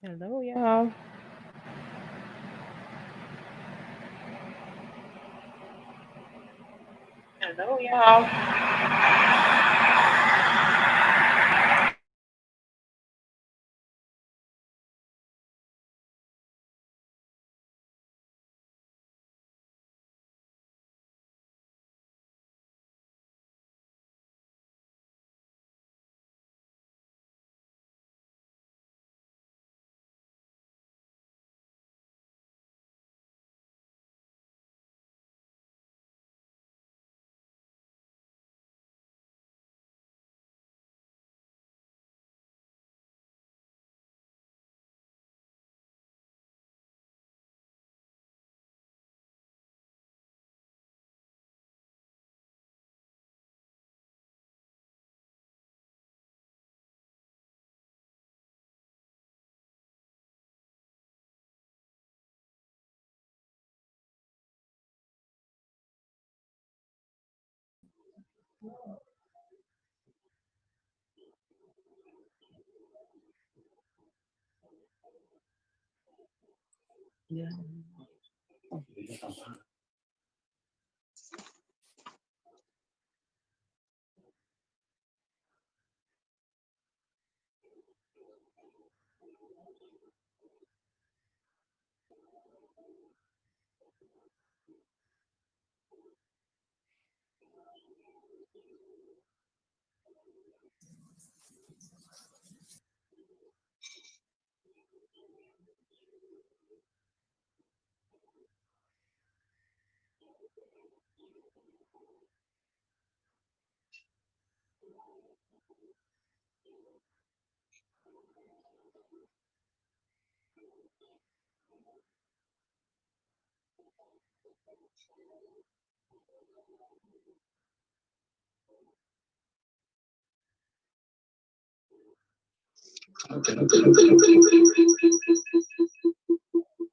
Hello, y'all. Hello, y'all. Yeah.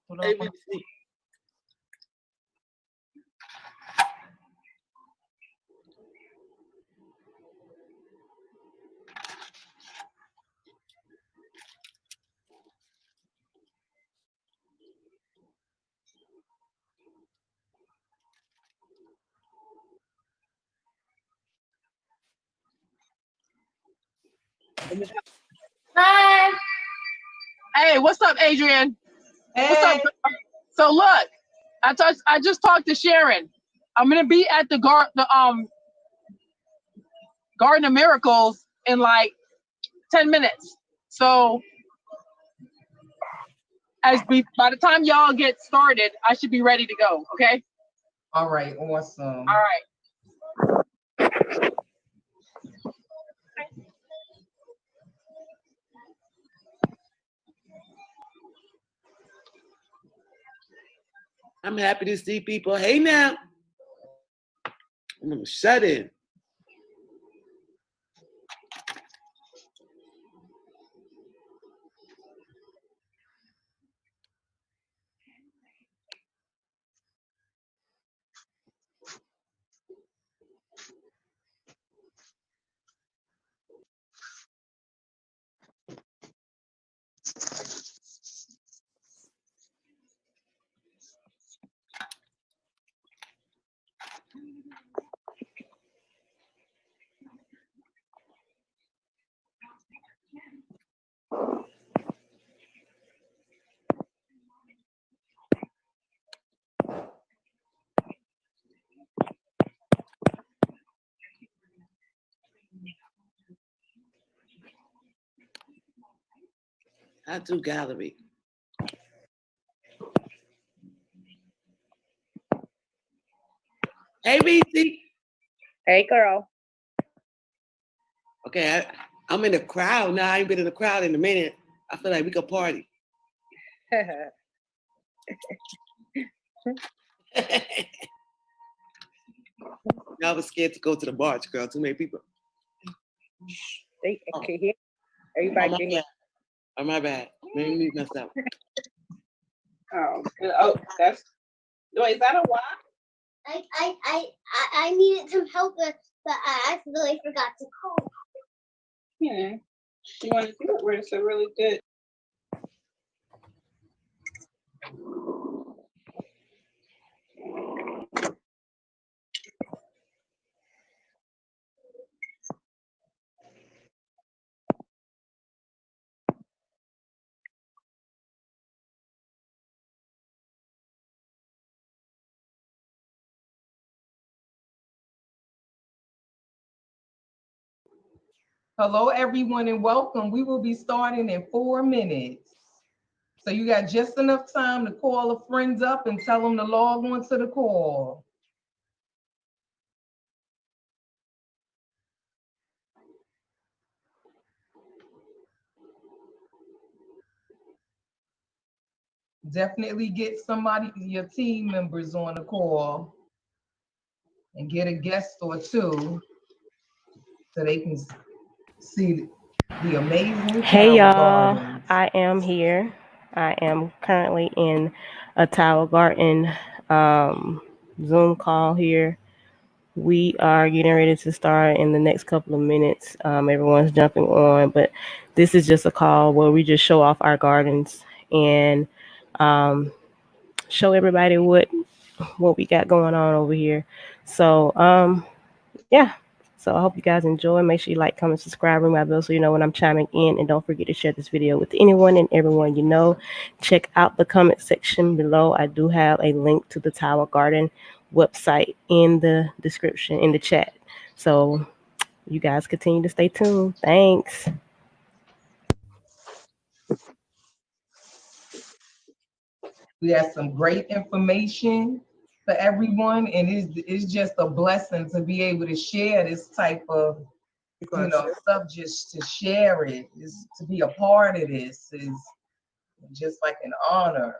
Hold on. ABC. Hi. Hey, what's up, Adrian? What's up, Hey. girl? So look, I just talked to Sharon. I'm gonna be at the Garden of Miracles in like 10 minutes. So by the time y'all get started, I should be ready to go. Okay. All right. Awesome. All right. I'm happy to see people. Hey now, I'm shut in. I do gallery. Hey, Reese. Hey, girl. Okay, I'm in the crowd now. I ain't been in the crowd in a minute. I feel like we could party. I was scared to go to the bar, girl. Too many people. They can hear. Oh, Everybody my can hear. bad. Oh, my bad. Maybe me messed up. Oh, good. Oh, that's. Wait, is that a why? I needed some help, but I accidentally forgot to call. Yeah. You want to do it where it's a really good. Hello, everyone, and welcome. We will be starting in 4 minutes. So you got just enough time to call a friends up and tell them to log on to the call. Definitely get somebody, your team members on the call and get a guest or two so they can see the amazing Hey flower y'all, gardens. I am here. I am currently in a Tower Garden Zoom call here. We are getting ready to start in the next couple of minutes. Everyone's jumping on, but this is just a call where we just show off our gardens and show everybody what we got going on over here. So yeah. So I hope you guys enjoy. Make sure you like, comment, subscribe, ring my bell so you know when I'm chiming in. And don't forget to share this video with anyone and everyone you know. Check out the comment section below. I do have a link to the Tower Garden website in the description, in the chat. So you guys continue to stay tuned. Thanks. We have some great information for everyone, and it's just a blessing to be able to share this type of stuff, just to share it, is to be a part of this is just like an honor.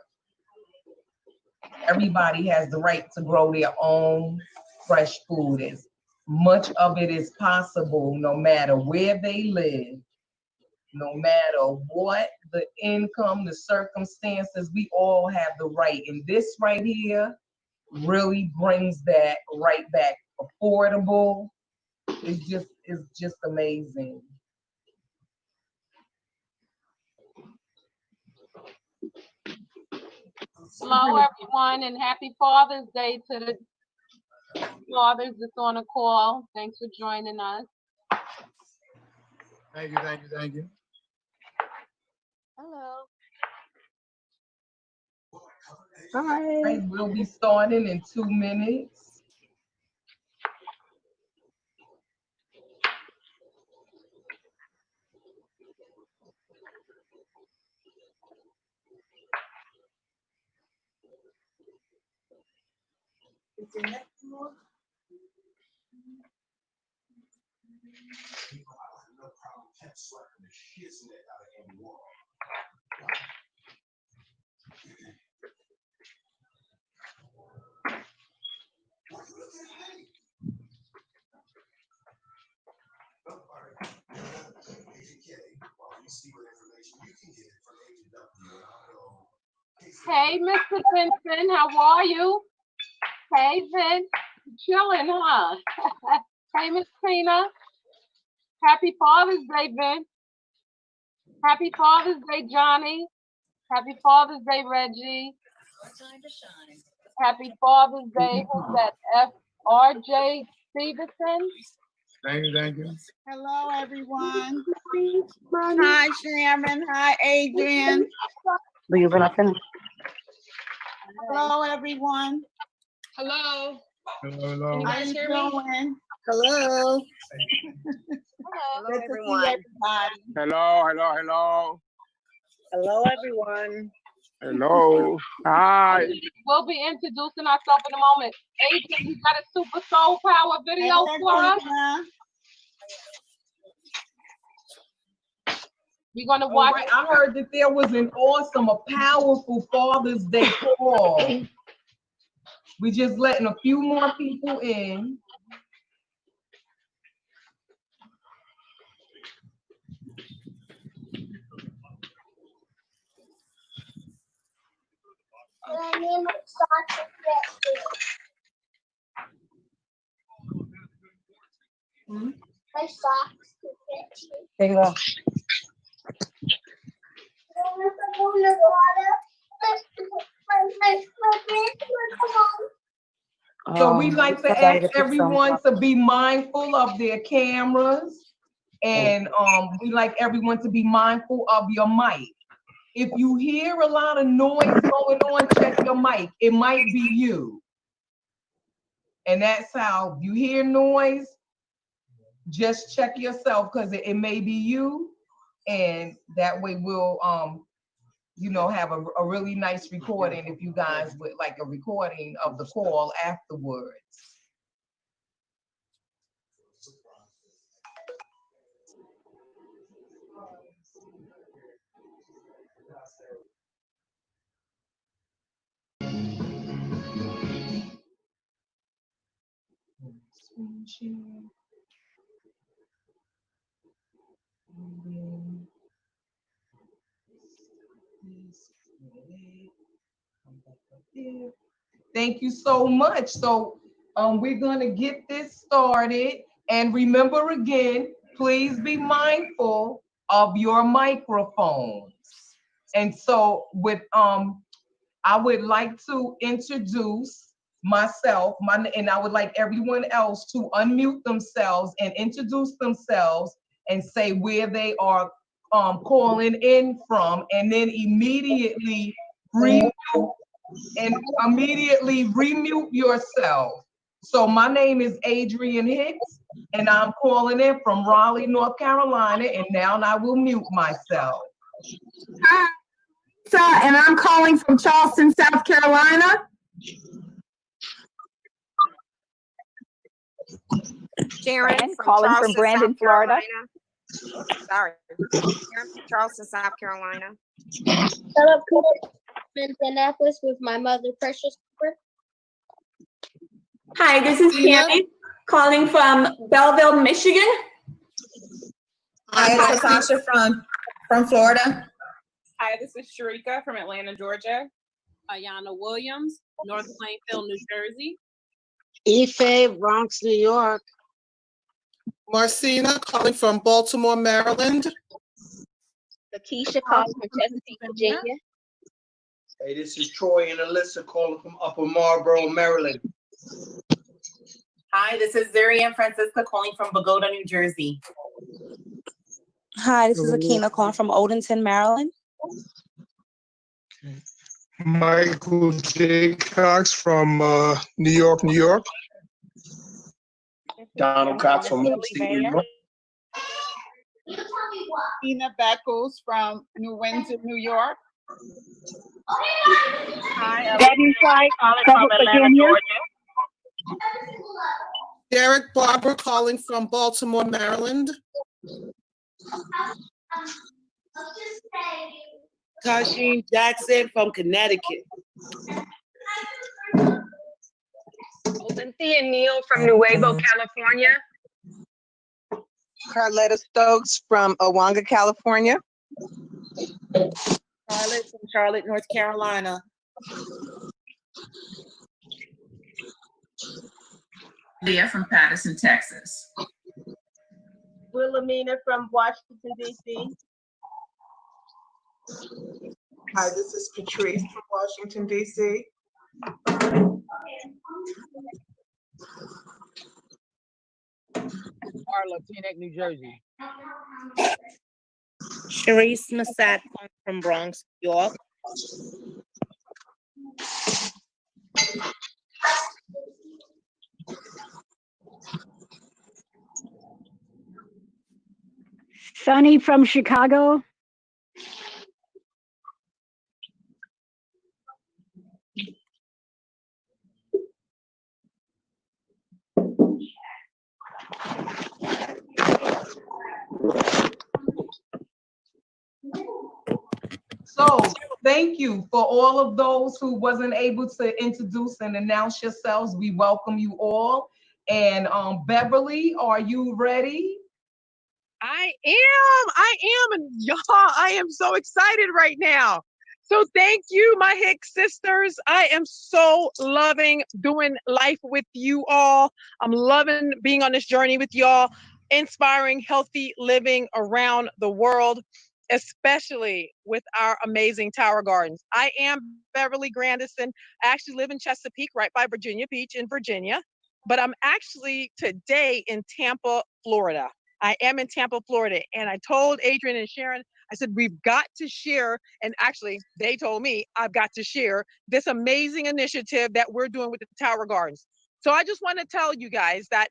Everybody has the right to grow their own fresh food, as much of it as possible, no matter where they live, no matter what the income, the circumstances, we all have the right. And this right here really brings that right back. Affordable. It's just amazing. Hello, everyone, and happy Father's Day to the fathers that's on the call. Thanks for joining us. Thank you, thank you, thank you. Hello. Hi. Right, we'll be starting in 2 minutes. Hey, Mr. Vincent, how are you? Hey, Vince, chilling, huh? Hey, Miss Tina. Happy Father's Day, Vince. Happy Father's Day, Johnny. Happy Father's Day, Reggie. Happy Father's Day, who's that? F.R.J. Stevenson. Thank you, thank you. Hello, everyone. Hi, Sharon. Hi, Adrian. Hello, everyone. Hello. Hello, hello. How you doing? Hello. Hello, Good to everyone. see everybody. Hello, hello, hello. Hello, everyone. Hello. Hi. We'll be introducing ourselves in a moment. Adrian, you got a Super Soul Power video for us? We're going to watch. Right, I heard that there was an awesome, a powerful Father's Day call. We just letting a few more people in. My socks to fit you. There you go. So we like to somebody ask to put some- everyone to be mindful of their cameras, and we like everyone to be mindful of your mic. If you hear a lot of noise going on, check your mic. It might be you. And that's how you hear noise, just check yourself, because it may be you, and that way we'll have a really nice recording if you guys would like a recording of the call afterwards. Screen share. Thank you so much. So we're gonna get this started. And remember again, please be mindful of your microphones. And so I would like to introduce myself, and I would like everyone else to unmute themselves and introduce themselves and say where they are calling in from, and then immediately remute yourself. So my name is Adrian Hicks, and I'm calling in from Raleigh, North Carolina, and now I will mute myself. Hi, and I'm calling from Charleston, South Carolina. Sharon calling from Brandon, Florida. Sorry, Sharon from Charleston, South Carolina. Philip Cooper, Indianapolis, with my mother, Precious Cooper. Hi, this is Tammy calling from Belleville, Michigan. Hi, this is Tasha from Florida. Hi, this is Sharika from Atlanta, Georgia. Ayana Williams, North Plainfield, New Jersey. Ife, Bronx, New York. Marcina calling from Baltimore, Maryland. Lakeisha calling from Chesapeake, Virginia. Hey, this is Troy and Alyssa calling from Upper Marlboro, Maryland. Hi, this is Zurian Francisca calling from Bogota, New Jersey. Hi, this is Akina calling from Odenton, Maryland. Michael J. Cox from New York, New York. Donald Cox from Upstate New York. Tina Beckles from New Windsor, New York. Hi, Debbie White calling from Atlanta, Georgia. Derek Barber calling from Baltimore, Maryland. Kasheen Jackson from Connecticut. Cynthia Neal from Nuevo, California. Carletta Stokes from Owanga, California. Charlotte from Charlotte, North Carolina. Leah from Patterson, Texas. Wilhelmina from Washington, D.C. Hi, this is Patrice from Washington, D.C. Carla, Teaneck, New Jersey. Sharice Massad from Bronx, New York. Sunny from Chicago. So thank you for all of those who wasn't able to introduce and announce yourselves. We welcome you all. And Beverly, are you ready? I am, and y'all, I am so excited right now. So thank you, my Hicks sisters. I am so loving doing life with you all. I'm loving being on this journey with y'all, inspiring healthy living around the world, especially with our amazing Tower Gardens. I am Beverly Grandison. I actually live in Chesapeake, right by Virginia Beach in Virginia, but I'm actually today in Tampa, Florida. I am in Tampa, Florida, and I told Adrian and Sharon, I said, we've got to share, and actually they told me I've got to share this amazing initiative that we're doing with the Tower Gardens. So I just want to tell you guys that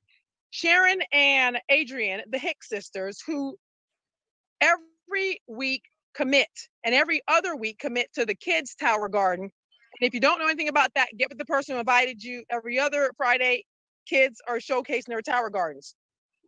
Sharon and Adrian, the Hicks sisters, who every week commit and every other week commit to the kids' Tower Garden. And if you don't know anything about that, get with the person who invited you. Every other Friday, kids are showcasing their Tower Gardens.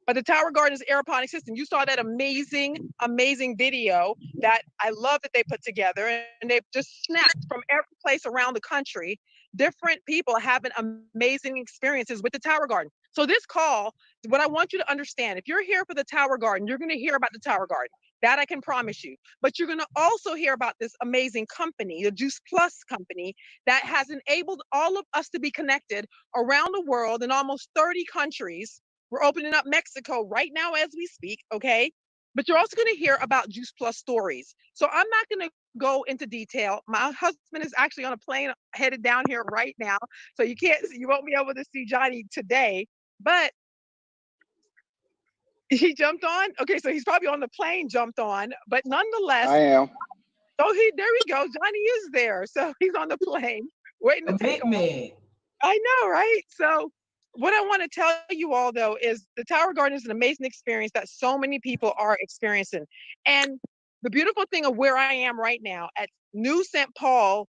But the Tower Garden is an aeroponic system. You saw that amazing, amazing video that I love that they put together. And they've just snapped from every place around the country. Different people having amazing experiences with the Tower Garden. So this call, what I want you to understand, if you're here for the Tower Garden, you're going to hear about the Tower Garden. That I can promise you. But you're going to also hear about this amazing company, the Juice Plus company, that has enabled all of us to be connected around the world in almost 30 countries. We're opening up Mexico right now as we speak, okay? But you're also going to hear about Juice Plus stories. So I'm not going to go into detail. My husband is actually on a plane headed down here right now. So you won't be able to see Johnny today, but he jumped on. Okay, so he's probably on the plane, jumped on, but nonetheless. I am. Oh, there we go. Johnny is there. So he's on the plane waiting to take off. I know, right? So what I want to tell you all, though, is the Tower Garden is an amazing experience that so many people are experiencing. And the beautiful thing of where I am right now at New St. Paul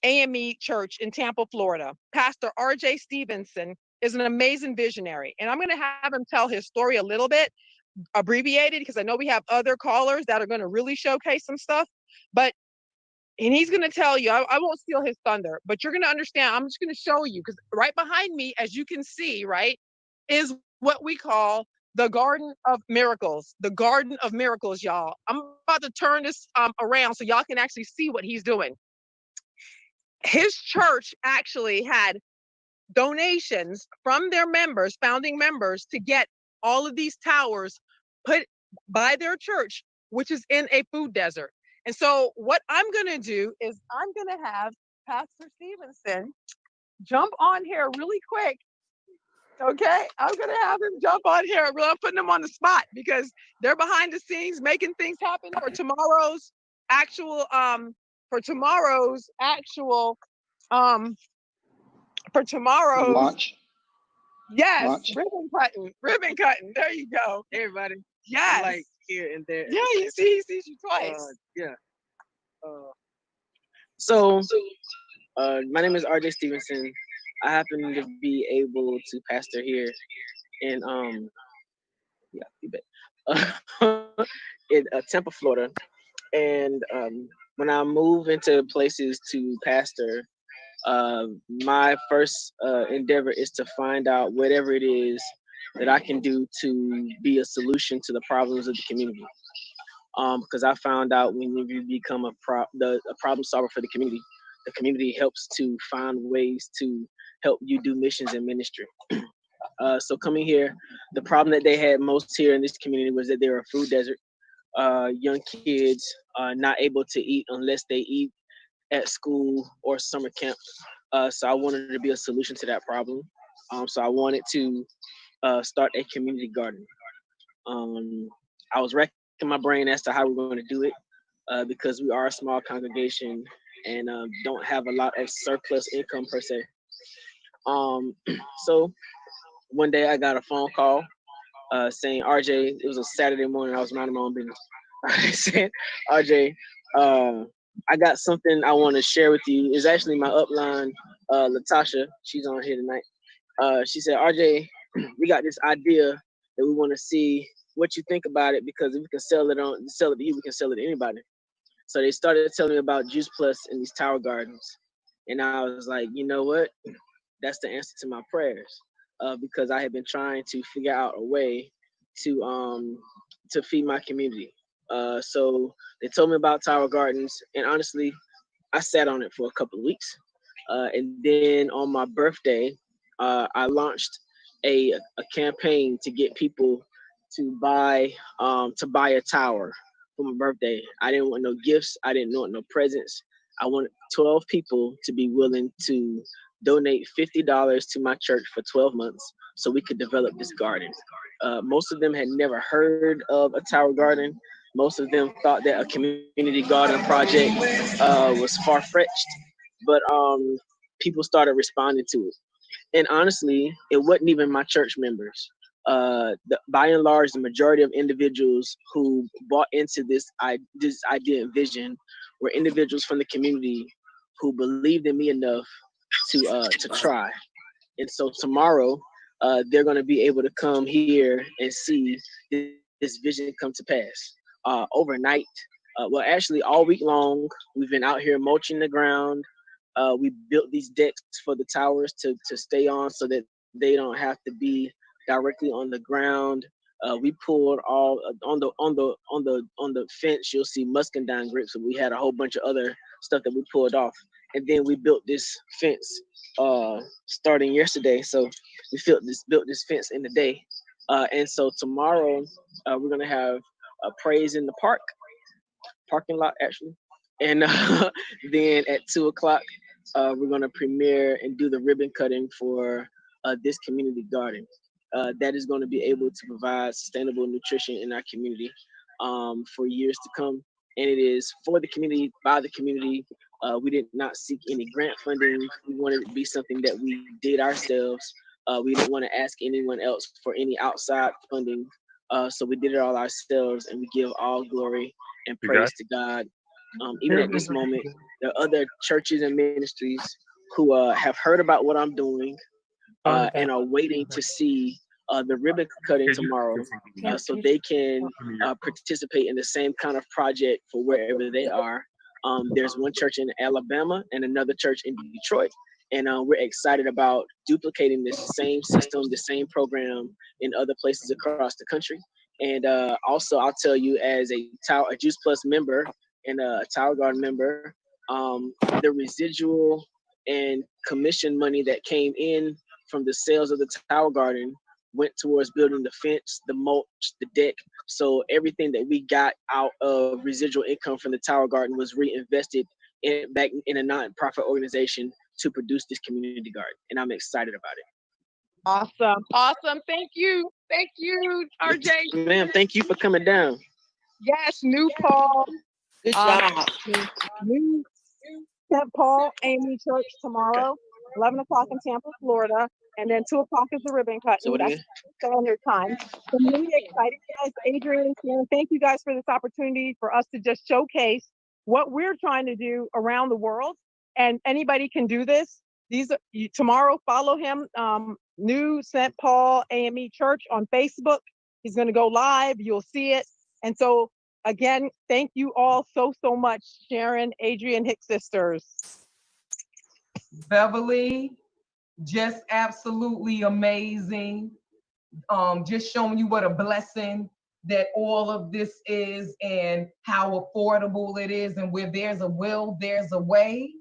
AME Church in Tampa, Florida, Pastor R.J. Stevenson is an amazing visionary. And I'm going to have him tell his story a little bit abbreviated because I know we have other callers that are going to really showcase some stuff. And he's going to tell you, I won't steal his thunder, but you're going to understand. I'm just going to show you because right behind me, as you can see, right, is what we call the Garden of Miracles. The Garden of Miracles, y'all. I'm about to turn this around so y'all can actually see what he's doing. His church actually had donations from their members, founding members, to get all of these towers put by their church, which is in a food desert. And so what I'm going to do is I'm going to have Pastor Stevenson jump on here really quick. Okay, I'm going to have him jump on here. I'm putting them on the spot because they're behind the scenes making things happen for tomorrow's actual Launch. Yes, Launch. ribbon cutting. There you go. Hey, everybody. Yes. I'm like here and there. Yeah, he sees you twice. Yeah. My name is RJ Stevenson. I happen to be able to pastor here in in Tampa, Florida. And when I move into places to pastor, my first endeavor is to find out whatever it is that I can do to be a solution to the problems of the community. Because I found out when you become a problem solver for the community helps to find ways to help you do missions and ministry. So coming here, the problem that they had most here in this community was that they were a food desert. Young kids are not able to eat unless they eat at school or summer camp. So I wanted to be a solution to that problem. So I wanted to start a community garden. I was racking my brain as to how we're going to do it because we are a small congregation and don't have a lot of surplus income per se. So one day I got a phone call saying, RJ, it was a Saturday morning, I was minding my own business. I said, RJ, I got something I want to share with you. It's actually my upline, Latasha. She's on here tonight. She said, RJ, we got this idea that we want to see what you think about it, because if we can sell it to you, we can sell it to anybody. So they started telling me about Juice Plus and these Tower Gardens. And I was like, you know what? That's the answer to my prayers. Because I had been trying to figure out a way to feed my community. So they told me about Tower Gardens, and honestly, I sat on it for a couple of weeks. And then on my birthday, I launched a campaign to get people to buy a tower for my birthday. I didn't want no gifts. I didn't want no presents. I wanted 12 people to be willing to donate $50 to my church for 12 months so we could develop this garden. Most of them had never heard of a tower garden. Most of them thought that a community garden project was far-fetched, but people started responding to it. And honestly, it wasn't even my church members. by and large, the majority of individuals who bought into this idea and vision were individuals from the community who believed in me enough to try. And so tomorrow, they're going to be able to come here and see this vision come to pass. Overnight, well, actually all week long, we've been out here mulching the ground. We built these decks for the towers to stay on so that they don't have to be directly on the ground. We pulled all on the fence. You'll see muscadine grips, and we had a whole bunch of other stuff that we pulled off. And then we built this fence starting yesterday. So we built this fence in the day. And so tomorrow we're gonna have a praise in the parking lot actually. And then at 2:00, we're gonna premiere and do the ribbon cutting for this community garden. That is going to be able to provide sustainable nutrition in our community for years to come. And it is for the community, by the community. We did not seek any grant funding. We wanted it to be something that we did ourselves. We didn't want to ask anyone else for any outside funding. So we did it all ourselves, and we give all glory and praise to God. Even at this moment, there are other churches and ministries who have heard about what I'm doing and are waiting to see the ribbon cutting tomorrow so they can participate in the same kind of project for wherever they are. There's one church in Alabama and another church in Detroit. And we're excited about duplicating this same system, the same program in other places across the country. And also, I'll tell you, as a Juice Plus member and a Tower Garden member, the residual and commission money that came in from the sales of the Tower Garden went towards building the fence, the mulch, the deck. So everything that we got out of residual income from the Tower Garden was reinvested back in a nonprofit organization to produce this community garden. And I'm excited about it. Awesome. Thank you, RJ. Ma'am, thank you for coming down. Yes, New Paul. Good job. New St. Paul AME Church tomorrow, 11:00 in Tampa, Florida, and then 2:00 is the ribbon cutting. So That's standard time. So I'm really excited, guys. Adrian and Karen, thank you guys for this opportunity for us to just showcase what we're trying to do around the world. And anybody can do this. Tomorrow, follow him, New St. Paul AME Church on Facebook. He's going to go live. You'll see it. And so, again, thank you all so much, Sharon, Adrian, Hicks sisters. Beverly, just absolutely amazing. Just showing you what a blessing that all of this is and how affordable it is, and where there's a will, there's a way.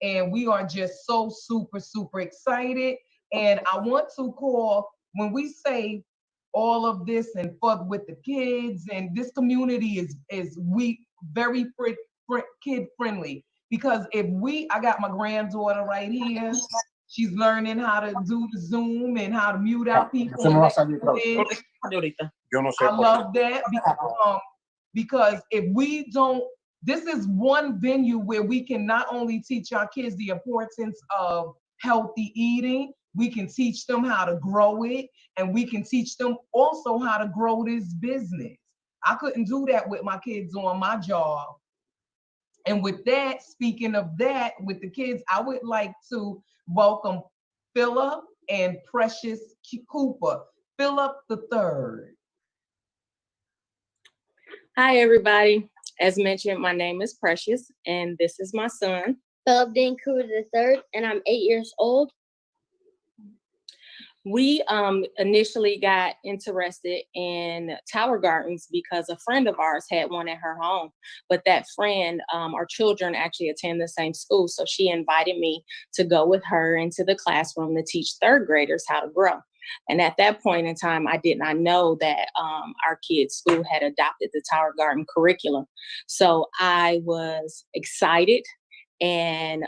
And we are just so super excited. And I want to call, when we say all of this and fun with the kids, and this community is very kid friendly, because I got my granddaughter right here. She's learning how to do the Zoom and how to mute out people. I love that because if we don't, this is one venue where we can not only teach our kids the importance of healthy eating, we can teach them how to grow it, and we can teach them also how to grow this business. I couldn't do that with my kids on my job. And with that, speaking of that, with the kids, I would like to welcome Philip and Precious Cooper. Philip the third. Hi, everybody. As mentioned, my name is Precious, and this is my son, Philip Dean Cooper the third, and I'm 8 years old. We initially got interested in Tower Gardens because a friend of ours had one at her home, but that friend, our children actually attend the same school, so she invited me to go with her into the classroom to teach third graders how to grow. And at that point in time, I did not know that our kids' school had adopted the Tower Garden curriculum. So I was excited and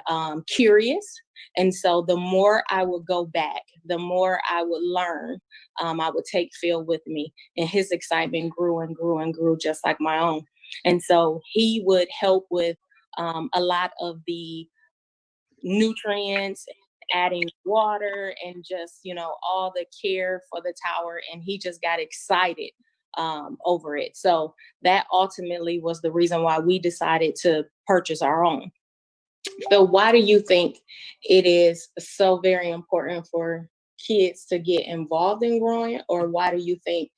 curious. And so the more I would go back, the more I would learn. I would take Phil with me, and his excitement grew and grew and grew just like my own. And so he would help with a lot of the nutrients adding water and just, all the care for the tower. And he just got excited over it. So that ultimately was the reason why we decided to purchase our own. So why do you think it is so very important for kids to get involved in growing, or why do you think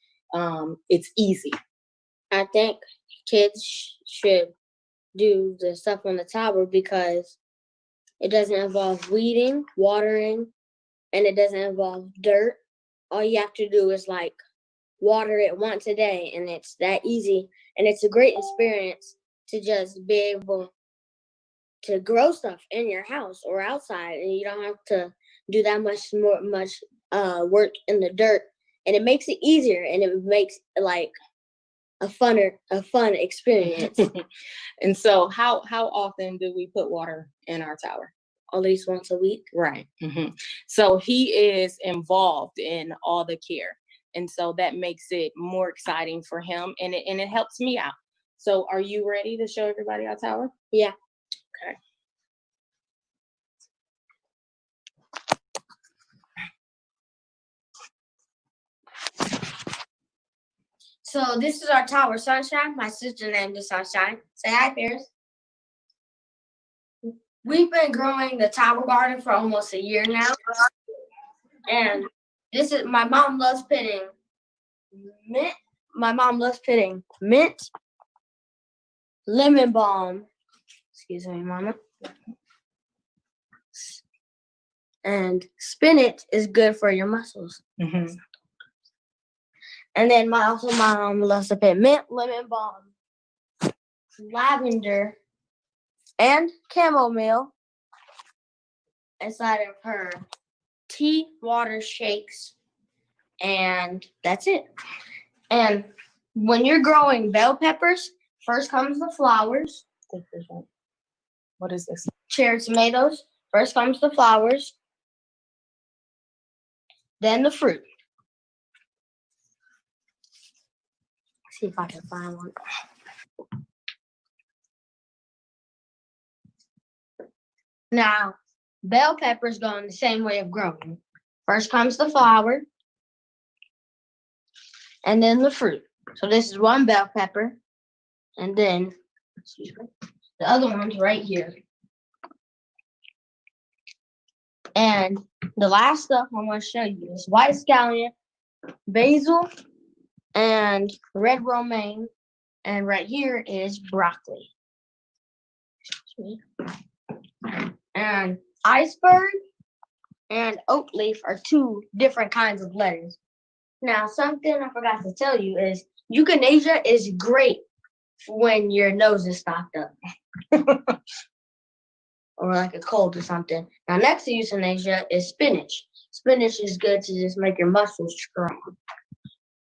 it's easy? I think kids should do the stuff on the tower because it doesn't involve weeding, watering, and it doesn't involve dirt. All you have to do is like water it once a day, and it's that easy. And it's a great experience to just be able to grow stuff in your house or outside, and you don't have to do that much work in the dirt. And it makes it easier, and it makes like a fun experience. And so how often do we put water in our tower? At least once a week. Right. Mm-hmm. So he is involved in all the care. And so that makes it more exciting for him, and it helps me out. So are you ready to show everybody our tower? Yeah. Okay. So this is our tower, Sunshine. My sister named it Sunshine. Say hi, Paris. We've been growing the tower garden for almost a year now. And this is, my mom loves pitting mint. My mom loves pitting mint, lemon balm. Excuse me, Mama. And spinach is good for your muscles. Mm-hmm. And then my mom loves to pit mint, lemon balm, lavender, and chamomile inside of her tea water shakes. And that's it. And when you're growing bell peppers, first comes the flowers. What is this? Cherry tomatoes. First comes the flowers. Then the fruit. See if I can find one. Now, bell peppers go in the same way of growing. First comes the flower, and then the fruit. So this is one bell pepper, and then the other one's right here. And the last stuff I want to show you is white scallion, basil, and red romaine, and right here is broccoli. And iceberg and oak leaf are two different kinds of lettuce. Now, something I forgot to tell you is euthanasia is great when your nose is stopped up. Or like a cold or something. Now, next to euthanasia is spinach. Spinach is good to just make your muscles strong.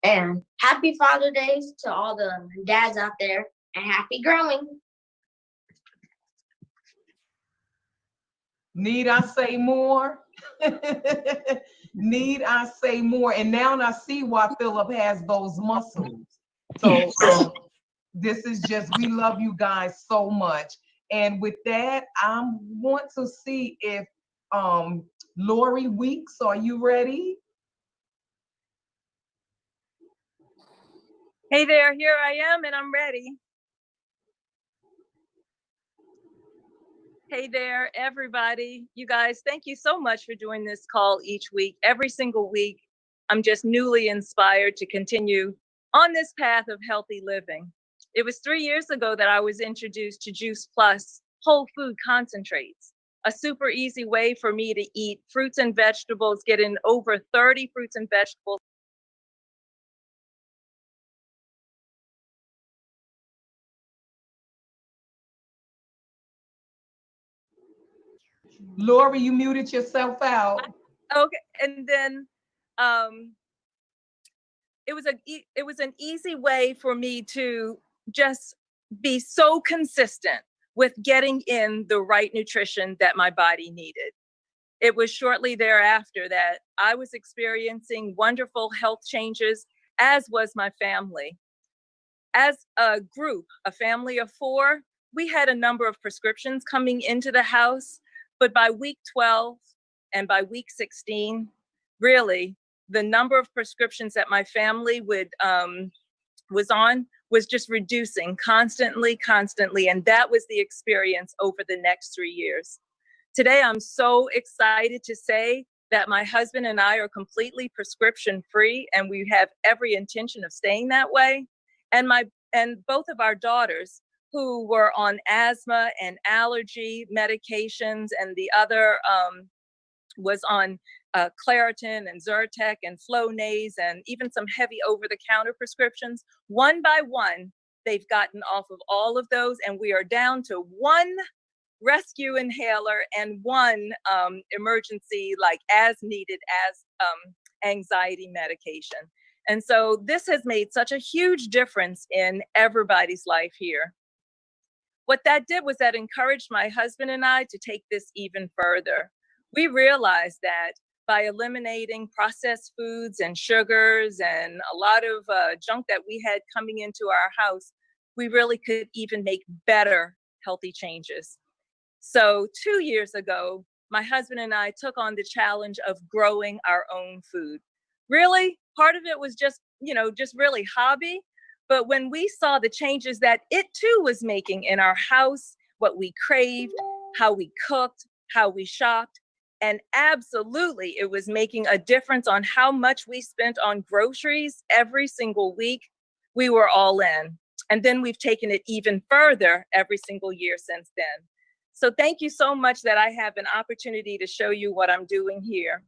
And happy Father's Day to all the dads out there, and happy growing. Need I say more? Need I say more? And now I see why Philip has those muscles. So this is just, we love you guys so much. And with that, I want to see if Lori Weeks, are you ready? Hey there, here I am, and I'm ready. Hey there, everybody. You guys, thank you so much for doing this call each week. Every single week, I'm just newly inspired to continue on this path of healthy living. It was 3 years ago that I was introduced to Juice Plus whole food concentrates, a super easy way for me to eat fruits and vegetables, get in over 30 fruits and vegetables. Lori, you muted yourself out. Okay, and then it was an easy way for me to just be so consistent with getting in the right nutrition that my body needed. It was shortly thereafter that I was experiencing wonderful health changes, as was my family. As a group, a family of 4, we had a number of prescriptions coming into the house, but by week 12 And by week 16, really, the number of prescriptions that my family was on was just reducing constantly. And that was the experience over the next 3 years. Today, I'm so excited to say that my husband and I are completely prescription free, and we have every intention of staying that way. And both of our daughters, who were on asthma and allergy medications, and the other was on Claritin and Zyrtec and Flonase and even some heavy over-the-counter prescriptions. One by one, they've gotten off of all of those, and we are down to one rescue inhaler and one emergency, like as needed, as anxiety medication. And so this has made such a huge difference in everybody's life here. What that did was that encouraged my husband and I to take this even further. We realized that by eliminating processed foods and sugars and a lot of junk that we had coming into our house, we really could even make better healthy changes. So 2 years ago, my husband and I took on the challenge of growing our own food. Really, part of it was just really hobby. But when we saw the changes that it too was making in our house, what we craved, how we cooked, how we shopped, and absolutely it was making a difference on how much we spent on groceries every single week, we were all in. And then we've taken it even further every single year since then. So thank you so much that I have an opportunity to show you what I'm doing here.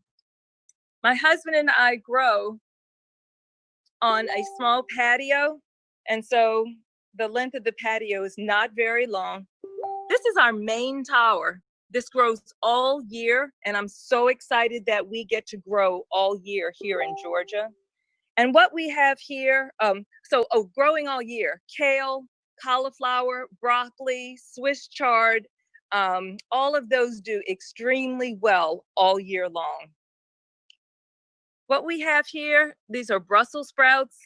My husband and I grow on a small patio. And so the length of the patio is not very long. This is our main tower. This grows all year, and I'm so excited that we get to grow all year here in Georgia. And what we have here, growing all year, kale, cauliflower, broccoli, Swiss chard, all of those do extremely well all year long. What we have here, these are Brussels sprouts.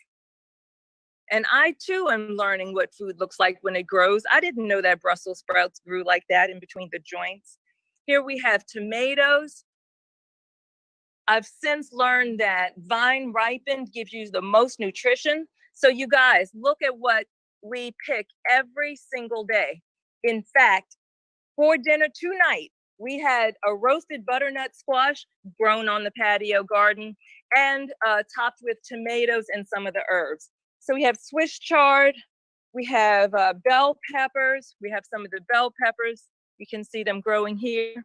And I too am learning what food looks like when it grows. I didn't know that Brussels sprouts grew like that in between the joints. Here we have tomatoes. I've since learned that vine ripened gives you the most nutrition. So you guys, look at what we pick every single day. In fact, for dinner tonight, we had a roasted butternut squash grown on the patio garden and topped with tomatoes and some of the herbs. So we have Swiss chard, we have bell peppers, we have some of the bell peppers. You can see them growing here.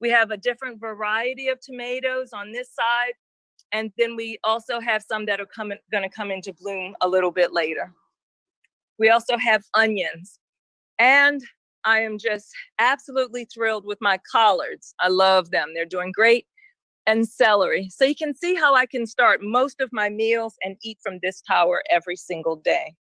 We have a different variety of tomatoes on this side. And then we also have some that are gonna come into bloom a little bit later. We also have onions. And I am just absolutely thrilled with my collards. I love them, they're doing great. And celery. So you can see how I can start most of my meals and eat from this tower every single day.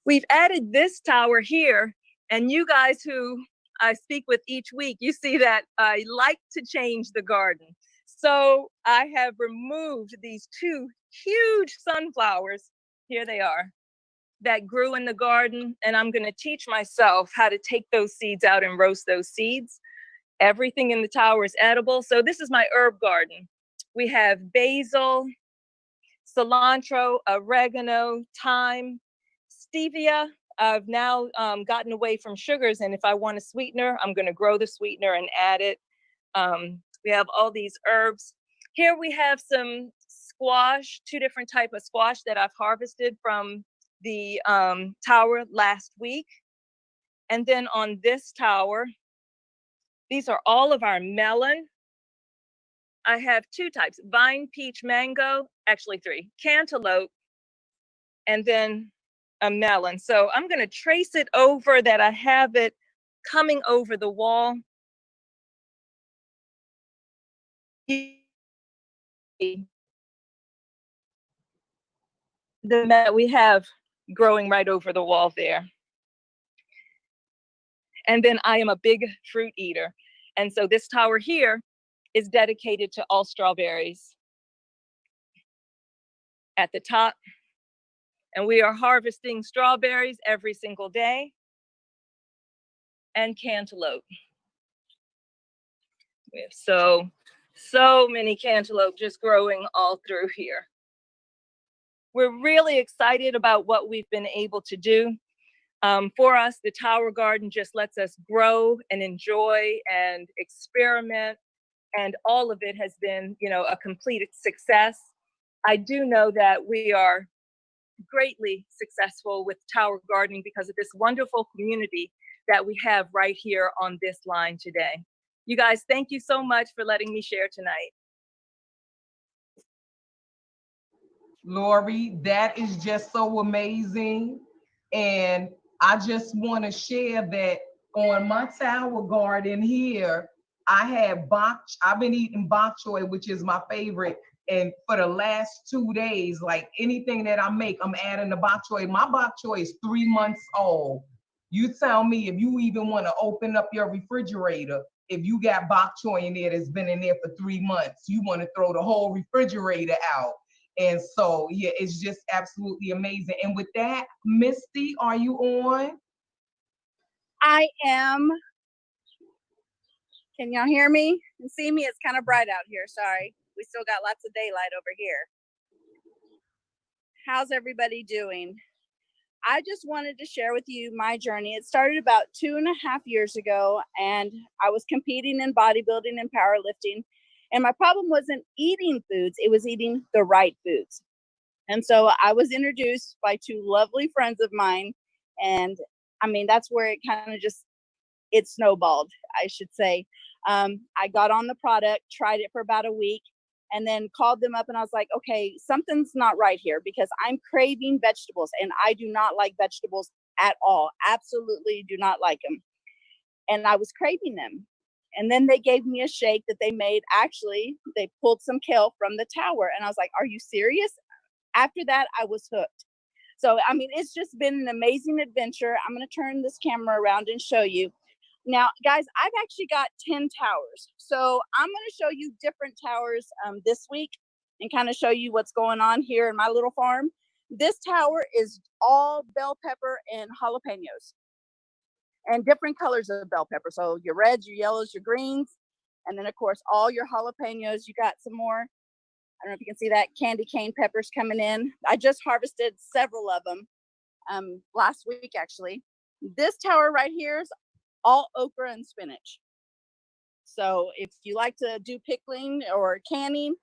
We've added this tower here, and you guys who I speak with each week, you see that I like to change the garden. So I have removed these 2 huge sunflowers, here they are, that grew in the garden, and I'm gonna teach myself how to take those seeds out and roast those seeds. Everything in the tower is edible. So this is my herb garden. We have basil, cilantro, oregano, thyme, stevia. I've now gotten away from sugars, and if I want a sweetener, I'm gonna grow the sweetener and add it. We have all these herbs. Here we have some squash, 2 different types of squash that I've harvested from the tower last week. And then on this tower, these are all of our melon. I have 2 types, vine, peach, mango, actually 3, cantaloupe, and then a melon. So I'm gonna trace it over that I have it coming over the wall. That we have growing right over the wall there. And then I am a big fruit eater. And so this tower here is dedicated to all strawberries at the top. And we are harvesting strawberries every single day and cantaloupe. We have so many cantaloupe just growing all through here. We're really excited about what we've been able to do. For us, the Tower Garden just lets us grow and enjoy and experiment, and all of it has been, a complete success. I do know that we are greatly successful with Tower Gardening because of this wonderful community that we have right here on this line today. You guys, thank you so much for letting me share tonight. Lori, that is just so amazing. And I just want to share that on my Tower Garden here, I've been eating bok choy, which is my favorite. And for the last 2 days, like anything that I make, I'm adding the bok choy. My bok choy is 3 months old. You tell me if you even want to open up your refrigerator, if you got bok choy in there that's been in there for 3 months, you want to throw the whole refrigerator out. And so, yeah, it's just absolutely amazing. And with that, Misty, are you on? I am. Can y'all hear me and see me? It's kind of bright out here. Sorry. We still got lots of daylight over here. How's everybody doing? I just wanted to share with you my journey. It started about 2.5 years ago, and I was competing in bodybuilding and powerlifting. And my problem wasn't eating foods, it was eating the right foods. And so I was introduced by 2 lovely friends of mine. And I mean, that's where it kind of it snowballed, I should say. I got on the product, tried it for about a week, and then called them up and I was like, okay, something's not right here because I'm craving vegetables and I do not like vegetables at all. Absolutely do not like them. And I was craving them. And then they gave me a shake that they made. Actually, they pulled some kale from the tower. And I was like, are you serious? After that, I was hooked. So, I mean, it's just been an amazing adventure. I'm going to turn this camera around and show you. Now, guys, I've actually got 10 towers. So I'm going to show you different towers this week and kind of show you what's going on here in my little farm. This tower is all bell pepper and jalapenos and different colors of bell pepper. So your reds, your yellows, your greens, and then of course, all your jalapenos. You got some more. I don't know if you can see that candy cane peppers coming in. I just harvested several of them last week, actually. This tower right here is all okra and spinach. So if you like to do pickling or canning,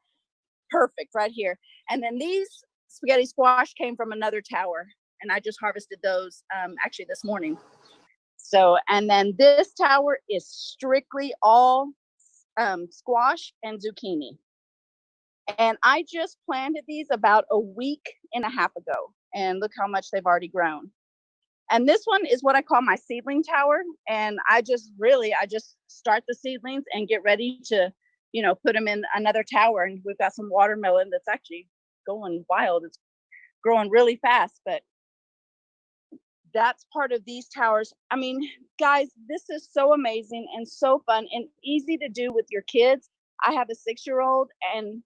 perfect right here. And then these spaghetti squash came from another tower, and I just harvested those actually this morning. So, and then this tower is strictly all squash and zucchini. And I just planted these about 1.5 weeks ago, and look how much they've already grown. And this one is what I call my seedling tower. And I just start the seedlings and get ready to, put them in another tower. And we've got some watermelon that's actually going wild. It's growing really fast, but that's part of these towers. I mean, guys, this is so amazing and so fun and easy to do with your kids. I have a 6-year-old, and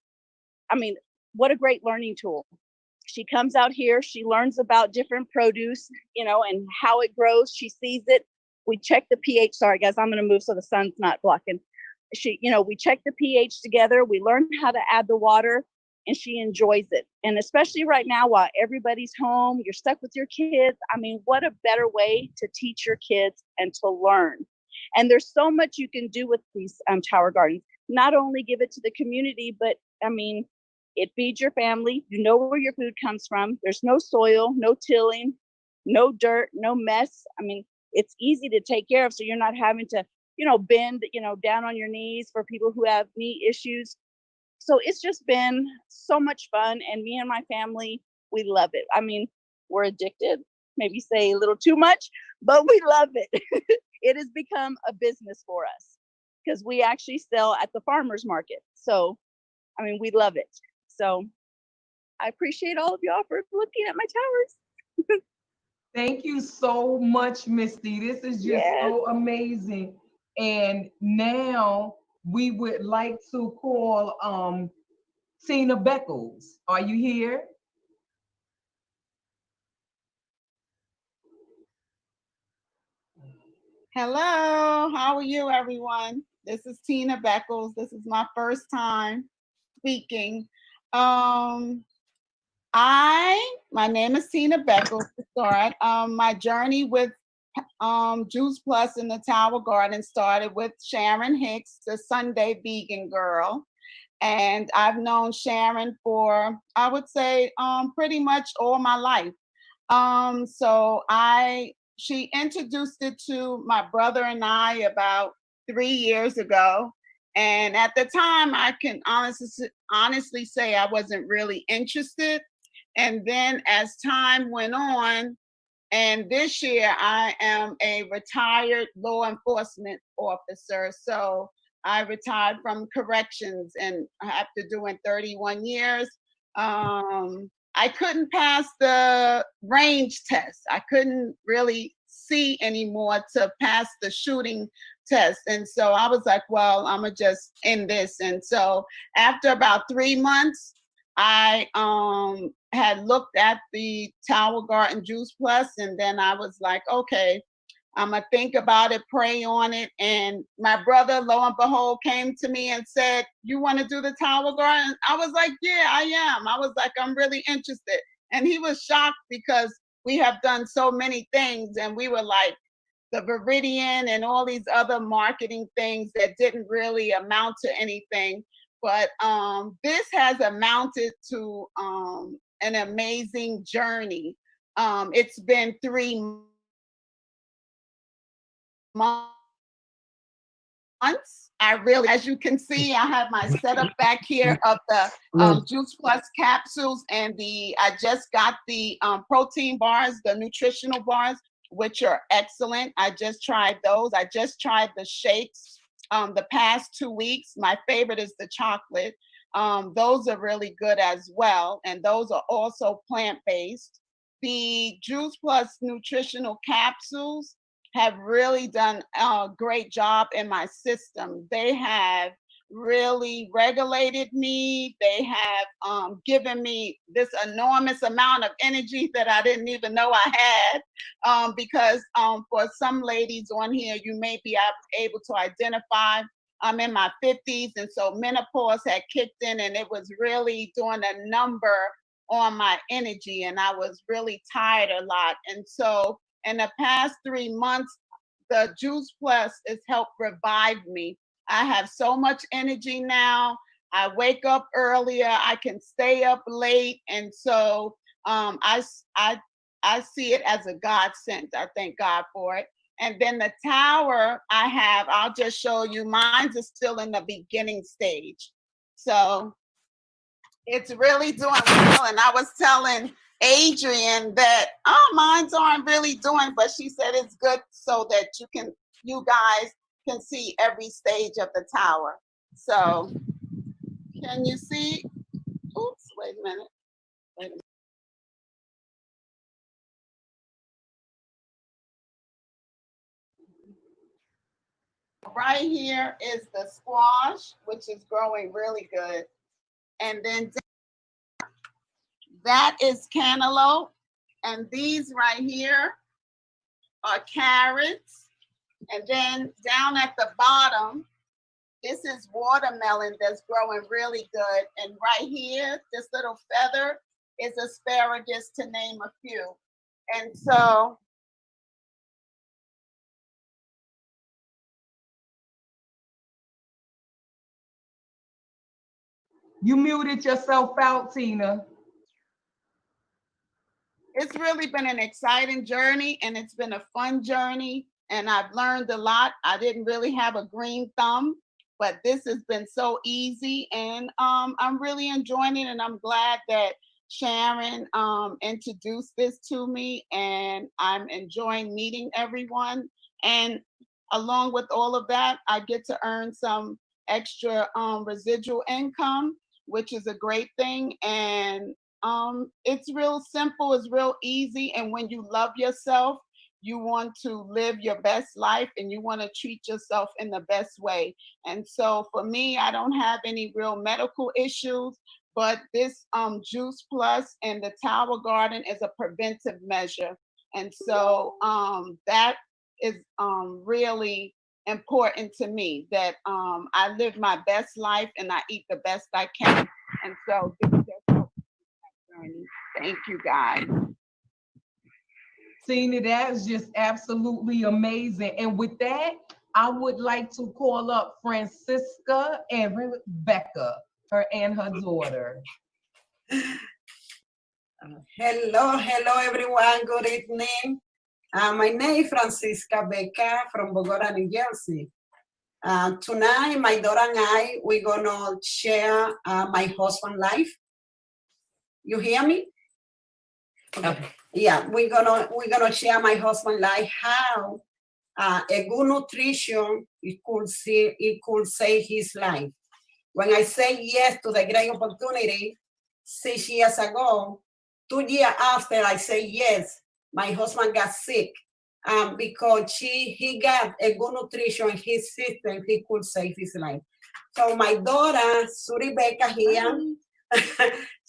I mean, what a great learning tool. She comes out here, she learns about different produce, and how it grows. She sees it. We check the pH. Sorry, guys, I'm going to move so the sun's not blocking. We check the pH together. We learn how to add the water, and she enjoys it. And especially right now, while everybody's home, you're stuck with your kids. I mean, what a better way to teach your kids and to learn. And there's so much you can do with these tower gardens. Not only give it to the community, but I mean, it feeds your family. You know where your food comes from. There's no soil, no tilling, no dirt, no mess. I mean, it's easy to take care of. So you're not having to, bend, down on your knees for people who have knee issues. So it's just been so much fun. And me and my family, we love it. I mean, we're addicted, maybe say a little too much, but we love it. It has become a business for us because we actually sell at the farmer's market. So, I mean, we love it. So I appreciate all of y'all for looking at my towers. Thank you so much, Misty. This is just so amazing. And now we would like to call Tina Beckles. Are you here? Hello, how are you, everyone? This is Tina Beckles. This is my first time speaking. My name is Tina Beckles to start. My journey with Juice Plus in the Tower Garden started with Sharon Hicks, the Sunday vegan girl. And I've known Sharon for, I would say, pretty much all my life. She introduced it to my brother and I about 3 years ago. And at the time, I can honestly say I wasn't really interested. And then as time went on, and this year I am a retired law enforcement officer. So I retired from corrections and after doing 31 years, I couldn't pass the range test. I couldn't really see anymore to pass the shooting test. And so I was like, well, I'm gonna just end this. And so after about 3 months, I had looked at the Tower Garden Juice Plus, and then I was like, okay, I'm gonna think about it, pray on it. And my brother, lo and behold, came to me and said, you wanna do the Tower Garden? I was like, yeah, I am. I was like, I'm really interested. And he was shocked because we have done so many things, and we were like the Viridian and all these other marketing things that didn't really amount to anything. But this has amounted to an amazing journey. It's been 3 months. I really, as you can see, I have my setup back here of the Juice Plus capsules, and I just got the protein bars, the nutritional bars, which are excellent. I just tried those. I just tried the shakes the past 2 weeks. My favorite is the chocolate. Those are really good as well, and those are also plant-based. The Juice Plus nutritional capsules have really done a great job in my system. They have really regulated me. They have given me this enormous amount of energy that I didn't even know I had. Because for some ladies on here, you may be able to identify, I'm in my 50s, and so menopause had kicked in, and it was really doing a number on my energy, and I was really tired a lot. And so in the past 3 months, the Juice Plus has helped revive me. I have so much energy now. I wake up earlier. I can stay up late, and so I see it as a godsend. I thank God for it. And then the tower I'll just show you. Mine's is still in the beginning stage, so it's really doing well. And I was telling Adrian that, oh, mines aren't really doing, but she said it's good so that you guys can see every stage of the tower. So can you see? Oops, wait a minute. Wait a minute. Right here is the squash, which is growing really good. And then that is cantaloupe. And these right here are carrots. And then down at the bottom, this is watermelon that's growing really good. And right here, this little feather is asparagus, to name a few. And so You muted yourself out, Tina. it's really been an exciting journey, and it's been a fun journey, and I've learned a lot. I didn't really have a green thumb, but this has been so easy, and I'm really enjoying it, and I'm glad that Sharon introduced this to me, and I'm enjoying meeting everyone. And along with all of that, I get to earn some extra residual income, which is a great thing. And it's real simple, it's real easy. And when you love yourself, you want to live your best life, and you want to treat yourself in the best way. And so for me, I don't have any real medical issues, but this Juice Plus and the Tower Garden is a preventive measure. And so that is really important to me, that I live my best life and I eat the best I can. And so this just helps my journey. Thank you, guys. Tina, that is just absolutely amazing. And with that, I would like to call up Francisca and Rebecca, her and her daughter. Hello everyone. Good evening. My name is Francisca Becca from Bogota, New Jersey. Tonight, my daughter and I, we're gonna share my husband's life. You hear me? Okay. Yeah, we're gonna share my husband's life, how a good nutrition it could save his life. When I say yes to the great opportunity 6 years ago, 2 years after I say yes, my husband got sick because he got a good nutrition in his system, he could save his life. So my daughter, Suri Becca here,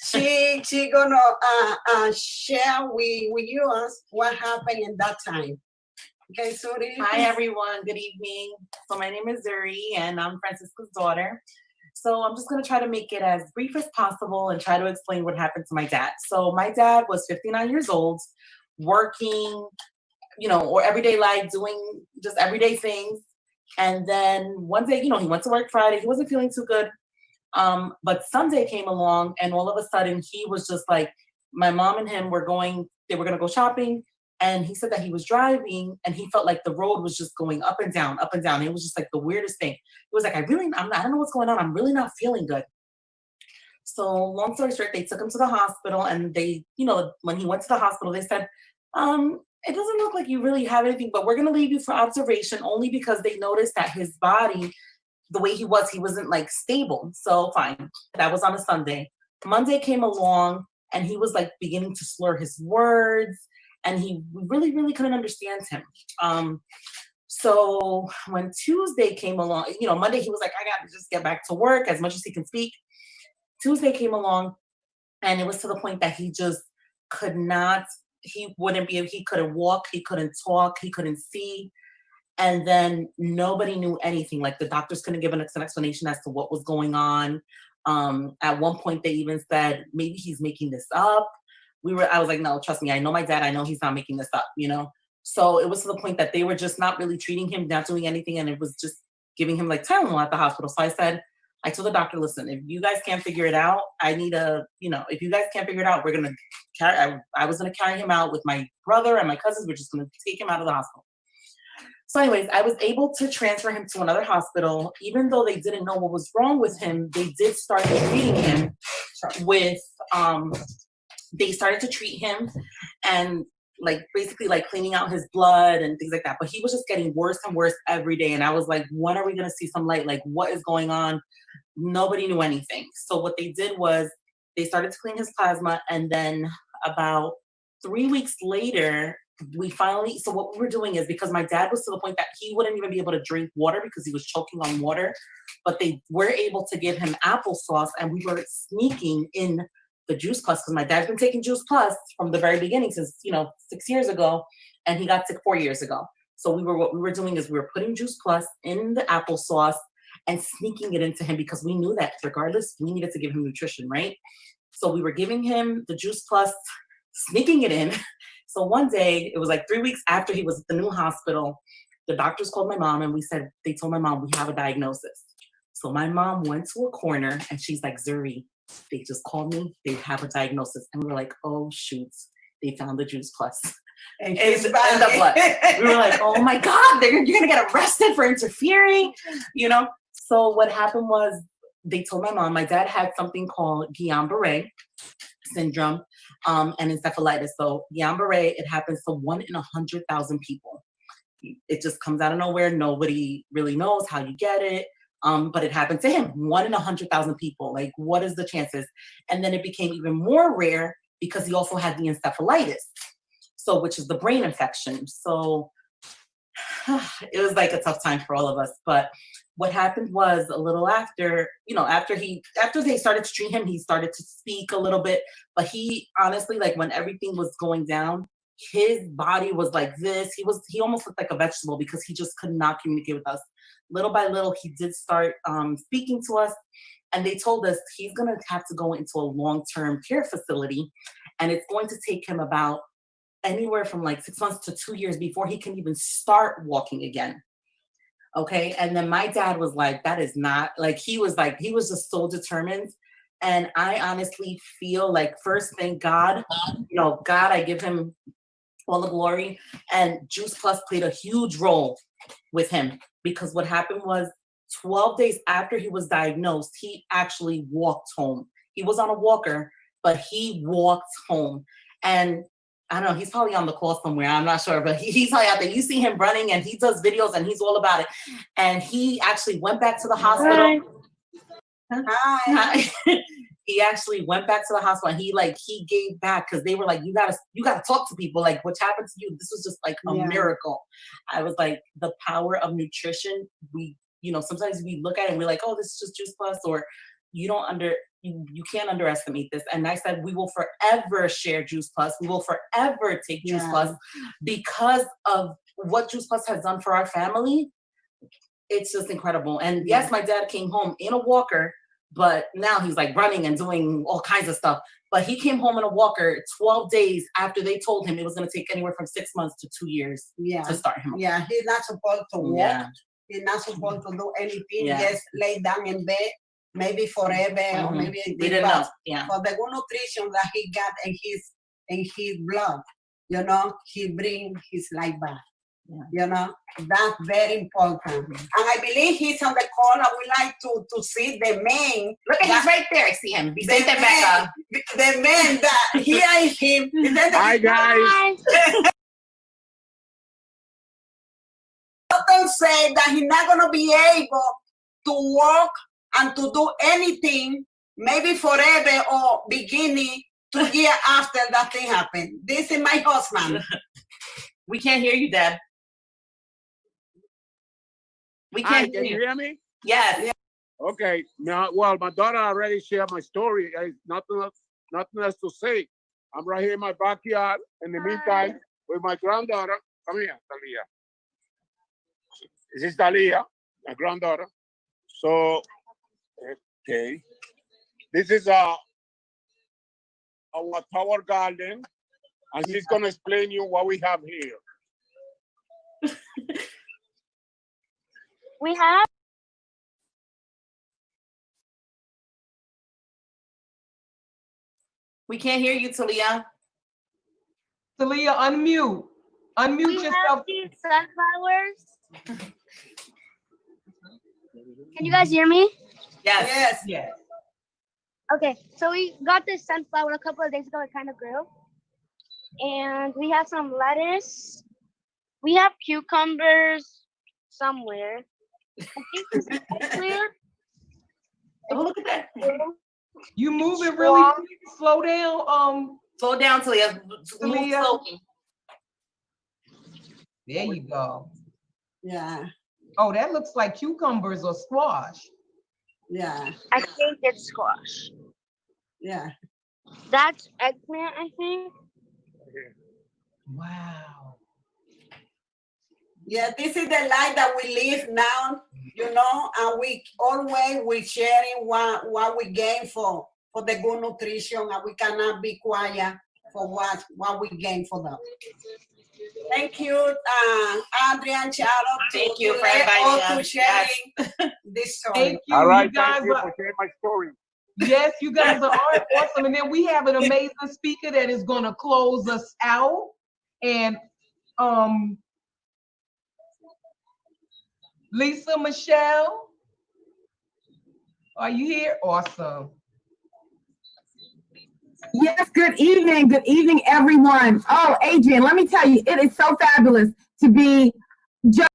she gonna share with you what happened in that time. Okay, Suri. Hi everyone, good evening. So my name is Zuri and I'm Francisca's daughter. So I'm just gonna try to make it as brief as possible and try to explain what happened to my dad. So my dad was 59 years old, working, or everyday life, doing just everyday things. And then one day, he went to work Friday, he wasn't feeling too good. But Sunday came along and all of a sudden he was just like, my mom and him they were gonna go shopping. And he said that he was driving and he felt like the road was just going up and down, up and down. It was just like the weirdest thing. It was like, I don't know what's going on. I'm really not feeling good. So long story short, they took him to the hospital and they, when he went to the hospital, they said, it doesn't look like you really have anything, but we're going to leave you for observation, only because they noticed that his body, the way he wasn't like stable. So fine. That was on a Sunday. Monday came along and he was like beginning to slur his words. And he really, really couldn't understand him. So when Tuesday came along, Monday he was like, I got to just get back to work as much as he can speak. Tuesday came along and it was to the point that he just could not, he couldn't walk, he couldn't talk, he couldn't see. And then nobody knew anything. Like the doctors couldn't give an explanation as to what was going on. At one point they even said, maybe he's making this up. I was like, no, trust me, I know my dad, I know he's not making this up, So it was to the point that they were just not really treating him, not doing anything, and it was just giving him like Tylenol at the hospital. So I told the doctor, listen, if you guys can't figure it out, I need if you guys can't figure it out, we're gonna I was gonna carry him out with my brother and my cousins, we're just gonna take him out of the hospital. So anyways, I was able to transfer him to another hospital. Even though they didn't know what was wrong with him, they did start treating him with, they started to treat him and like basically like cleaning out his blood and things like that. But he was just getting worse and worse every day. And I was like, when are we going to see some light? Like, what is going on? Nobody knew anything. So what they did was they started to clean his plasma. And then about 3 weeks later, so what we were doing is, because my dad was to the point that he wouldn't even be able to drink water because he was choking on water, but they were able to give him applesauce, and we were sneaking in the Juice Plus, because my dad's been taking Juice Plus from the very beginning since 6 years ago, and he got sick 4 years ago. So what we were doing is we were putting Juice Plus in the applesauce and sneaking it into him, because we knew that regardless, we needed to give him nutrition, right? So we were giving him the Juice Plus, sneaking it in. So one day, it was like 3 weeks after he was at the new hospital, the doctors called my mom and they told my mom, we have a diagnosis. So my mom went to a corner and she's like, Zuri, they just called me, they have a diagnosis. And we were like, oh shoot, they found the Juice Plus. And in the blood. We were like, oh my God, you're gonna get arrested for interfering, So what happened was, they told my mom, my dad had something called Guillain-Barré syndrome and encephalitis. So Guillain-Barré, it happens to 1 in 100,000 people. It just comes out of nowhere. Nobody really knows how you get it. But it happened to him, 1 in 100,000 people. Like, what is the chances? And then it became even more rare because he also had the encephalitis, which is the brain infection. So it was like a tough time for all of us. But what happened was, a little after, after they started to treat him, he started to speak a little bit. But he honestly, like when everything was going down, his body was like this. He almost looked like a vegetable because he just could not communicate with us. Little by little, he did start speaking to us, and they told us he's gonna have to go into a long-term care facility, and it's going to take him about anywhere from like 6 months to 2 years before he can even start walking again. Okay. And then my dad was like, that is not, like, he was just so determined. And I honestly feel like, first, thank God, God, I give him all the glory. And Juice Plus played a huge role with him, because what happened was 12 days after he was diagnosed, he actually walked home. He was on a walker, but he walked home. And I don't know, he's probably on the call somewhere, I'm not sure, but he's probably out there. You see him running, and he does videos, and he's all about it. And he actually went back to the hospital. Hi. He actually went back to the hospital, and he gave back, because they were like, you gotta talk to people, like, what happened to you? This was just like a miracle. I was like, the power of nutrition, sometimes we look at it and we're like, oh, this is just Juice Plus, or you can't underestimate this. And I said, we will forever share Juice Plus. We will forever take Juice Plus, because of what Juice Plus has done for our family. It's just incredible. And yes, my dad came home in a walker, but now he's like running and doing all kinds of stuff. But he came home in a walker 12 days after they told him it was going to take anywhere from 6 months to 2 years to start him. Yeah, he's not supposed to walk. Yeah. He's not supposed to do anything. Just lay down in bed, maybe forever, or maybe we didn't know. Yeah. For the good nutrition that he got in his blood, he bring his life back. Yeah. That's very important. And I believe he's on the call. I would like to see the man. Look at he's right there. I see him. The man that here is him. Hi, guys. Doctor said that he's not going to be able to walk and to do anything, maybe forever or beginning 2 years after that thing happened. This is my husband. We can't hear you, Deb. We can't Can you hear me? Yes. Okay. Now, well, my daughter already shared my story. Nothing else to say. I'm right here in my backyard. In the meantime, with my granddaughter. Come here, Talia. This is Talia, my granddaughter. So, okay. This is our tower garden, and she's gonna explain you what we have here. We have We can't hear you, Talia. Talia, unmute. Unmute yourself. These sunflowers. Can you guys hear me? Yes. Yes. Okay, so we got this sunflower a couple of days ago. It kind of grew. And we have some lettuce. We have cucumbers somewhere. I think this is clear. Oh, look at that. You moving really quick. Slow down. Slow down, Talia. Talia. There you go. Yeah. Oh, that looks like cucumbers or squash. Yeah. I think it's squash. Yeah. That's eggplant, I think. Wow. Yeah, this is the life that we live now, and we sharing what we gain for the good nutrition, and we cannot be quiet for what we gain for them. Thank you, Adrian, Charlotte. Thank you for inviting us. To sharing this story. Thank you. All right, you guys thank you for sharing my story. Yes, you guys are awesome. And then we have an amazing speaker that is going to close us out. And Lisa Michelle, are you here? Awesome. Yes, good evening, everyone. Oh, Adrian, let me tell you, it is so fabulous to be just